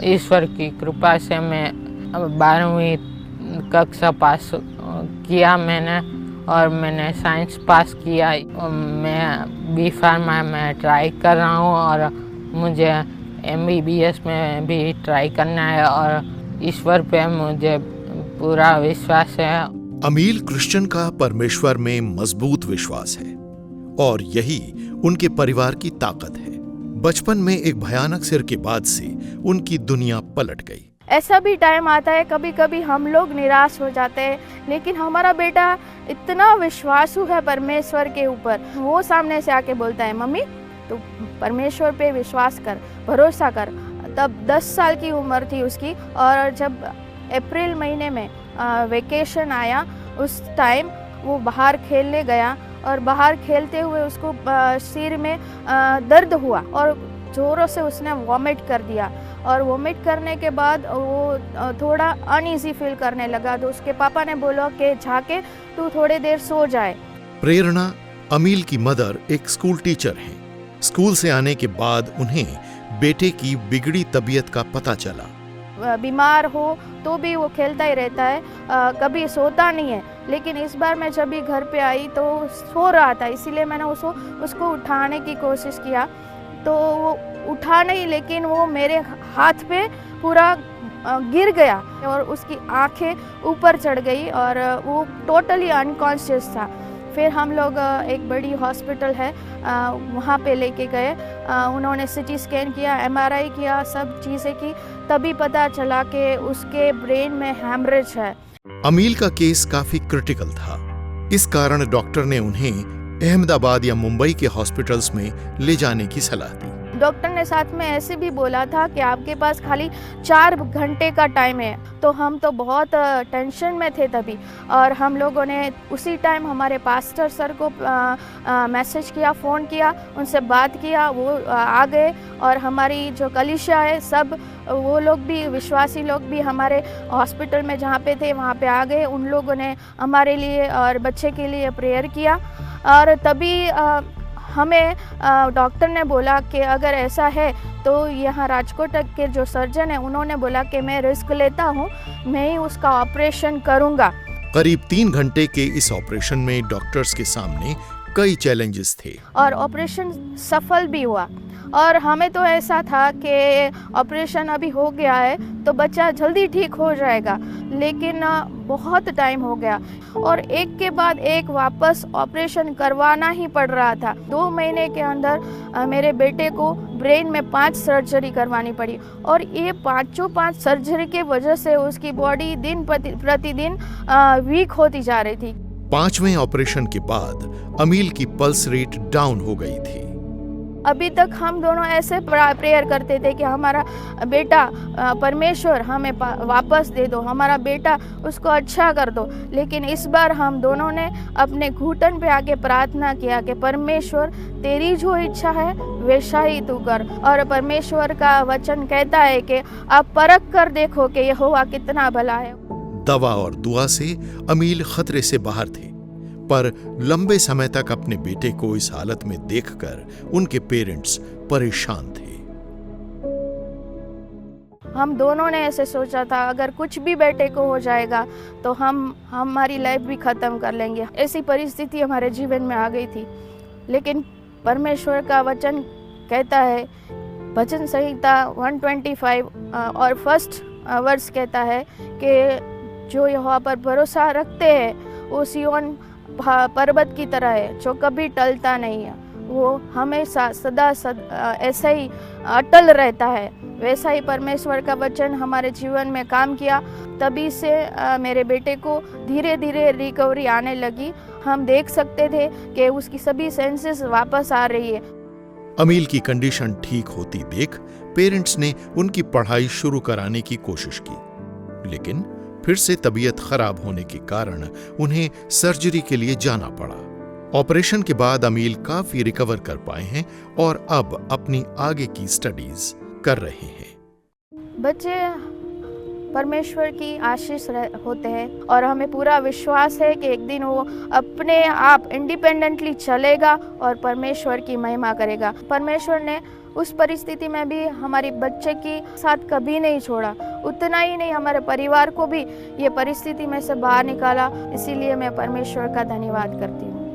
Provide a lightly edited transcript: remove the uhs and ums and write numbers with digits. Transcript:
ईश्वर की कृपा से मैं 12वीं कक्षा पास किया मैंने, और मैंने साइंस पास किया। मैं बी फार्मा में ट्राई कर रहा हूँ और मुझे MBBS में भी ट्राई करना है, और ईश्वर पे मुझे पूरा विश्वास है। अमील कृष्ण का परमेश्वर में मजबूत विश्वास है और यही उनके परिवार की ताकत है। बचपन में एक भयानक सिर के बाद से उनकी दुनिया पलट गई। ऐसा भी टाइम आता है कभी कभी हम लोग निराश हो जाते हैं, लेकिन हमारा बेटा इतना विश्वासु है परमेश्वर के ऊपर। वो सामने से आके बोलता है, मम्मी तू परमेश्वर पे विश्वास कर, भरोसा कर। तब 10 साल की उम्र थी उसकी, और जब अप्रैल महीने में वेकेशन आया उस टाइम वो बाहर खेलने गया, और बाहर खेलते हुए उसको सिर में दर्द हुआ और ज़ोरों से उसने वॉमिट कर दिया। और वॉमिट करने के बाद वो थोड़ा अनईजी फील करने लगा, तो उसके पापा ने बोला कि जाके तू थोड़ी देर सो जाए। प्रेरणा, अमील की मदर, एक स्कूल टीचर हैं। स्कूल से आने के बाद उन्हें बेटे की बिगड़ी तबीयत का पता चला। बीमार हो तो भी वो खेलता ही रहता है, कभी सोता नहीं है। लेकिन इस बार मैं जब भी घर पे आई तो सो रहा था, इसीलिए मैंने उसको उठाने की कोशिश किया, तो वो उठा नहीं, लेकिन वो मेरे हाथ पे पूरा गिर गया और उसकी आंखें ऊपर चढ़ गई और वो टोटली अनकॉन्शियस था। फिर हम लोग एक बड़ी हॉस्पिटल है वहाँ पे लेके गए। उन्होंने CT स्कैन किया, MRI किया, सब चीज़ें की, तभी पता चला कि उसके ब्रेन में हैमरेज है। अमील का केस काफी क्रिटिकल था, इस कारण डॉक्टर ने उन्हें अहमदाबाद या मुंबई के हॉस्पिटल्स में ले जाने की सलाह दी। डॉक्टर ने साथ में ऐसे भी बोला था कि आपके पास खाली 4 घंटे का टाइम है। तो हम तो बहुत टेंशन में थे तभी, और हम लोगों ने उसी टाइम हमारे पास्टर सर को मैसेज किया, फ़ोन किया, उनसे बात किया। वो आ गए, और हमारी जो कलीसिया है सब वो लोग भी, विश्वासी लोग भी हमारे हॉस्पिटल में जहाँ पे थे वहाँ पे आ गए। उन लोगों ने हमारे लिए और बच्चे के लिए प्रेयर किया, और तभी हमें डॉक्टर ने बोला कि अगर ऐसा है तो यहाँ राजकोट के जो सर्जन है उन्होंने बोला कि मैं रिस्क लेता हूँ, मैं ही उसका ऑपरेशन करूँगा। करीब 3 घंटे के इस ऑपरेशन में डॉक्टर्स के सामने कई चैलेंजेस थे, और ऑपरेशन सफल भी हुआ। और हमें तो ऐसा था कि ऑपरेशन अभी हो गया है तो बच्चा जल्दी ठीक हो जाएगा, लेकिन बहुत टाइम हो गया और एक के बाद एक वापस ऑपरेशन करवाना ही पड़ रहा था। 2 महीने के अंदर मेरे बेटे को ब्रेन में 5 सर्जरी करवानी पड़ी, और ये 5 सर्जरी के वजह से उसकी बॉडी दिन प्रतिदिन वीक होती जा रही थी। 5वें ऑपरेशन के बाद अमील की पल्स रेट डाउन हो गई थी। अभी तक हम दोनों ऐसे प्रेयर करते थे कि हमारा बेटा परमेश्वर हमें वापस दे दो, हमारा बेटा उसको अच्छा कर दो। लेकिन इस बार हम दोनों ने अपने घुटन पे आके प्रार्थना किया कि परमेश्वर तेरी जो इच्छा है वैसा ही तू कर। और परमेश्वर का वचन कहता है कि आप परख कर देखो कि यहोवा कितना भला है। दवा और दुआ से अमील खतरे से बाहर थे, पर लंबे समय तक अपने बेटे को इस हालत में देखकर उनके पेरेंट्स परेशान थे। हम दोनों ने ऐसे सोचा था अगर कुछ भी बेटे को हो जाएगा तो हमारी लाइफ भी ख़त्म कर लेंगे। ऐसी परिस्थिति हमारे जीवन में आ गई थी, लेकिन परमेश्वर का वचन कहता है, भजन संहिता 125 और फर्स्ट वर्स कहता है कि जो यहोवा पर भरोसा रखते हैं वो सिय्योन पर्वत की तरह है जो कभी टलता नहीं है। वो हमेशा सदा ऐसा ही अटल रहता है। वैसा ही परमेश्वर का वचन हमारे जीवन में काम किया। तभी से मेरे बेटे को धीरे धीरे रिकवरी आने लगी। हम देख सकते थे कि उसकी सभी सेंसेस वापस आ रही है। अमील की कंडीशन ठीक होती देख पेरेंट्स ने उनकी पढ़ाई शुरू कराने की कोशिश की, लेकिन फिर से तबीयत खराब होने के कारण उन्हें सर्जरी के लिए जाना पड़ा। ऑपरेशन के बाद अमील काफी रिकवर कर पाए हैं और अब अपनी आगे की स्टडीज कर रहे हैं। बच्चे परमेश्वर की आशीष होते हैं और हमें पूरा विश्वास है कि एक दिन वो अपने आप इंडिपेंडेंटली चलेगा और परमेश्वर की महिमा करेगा। परमेश्वर ने उस परिस्थिति में भी हमारी बच्चे की साथ कभी नहीं छोड़ा। उतना ही नहीं, हमारे परिवार को भी ये परिस्थिति में से बाहर निकाला। इसीलिए मैं परमेश्वर का धन्यवाद करती हूँ।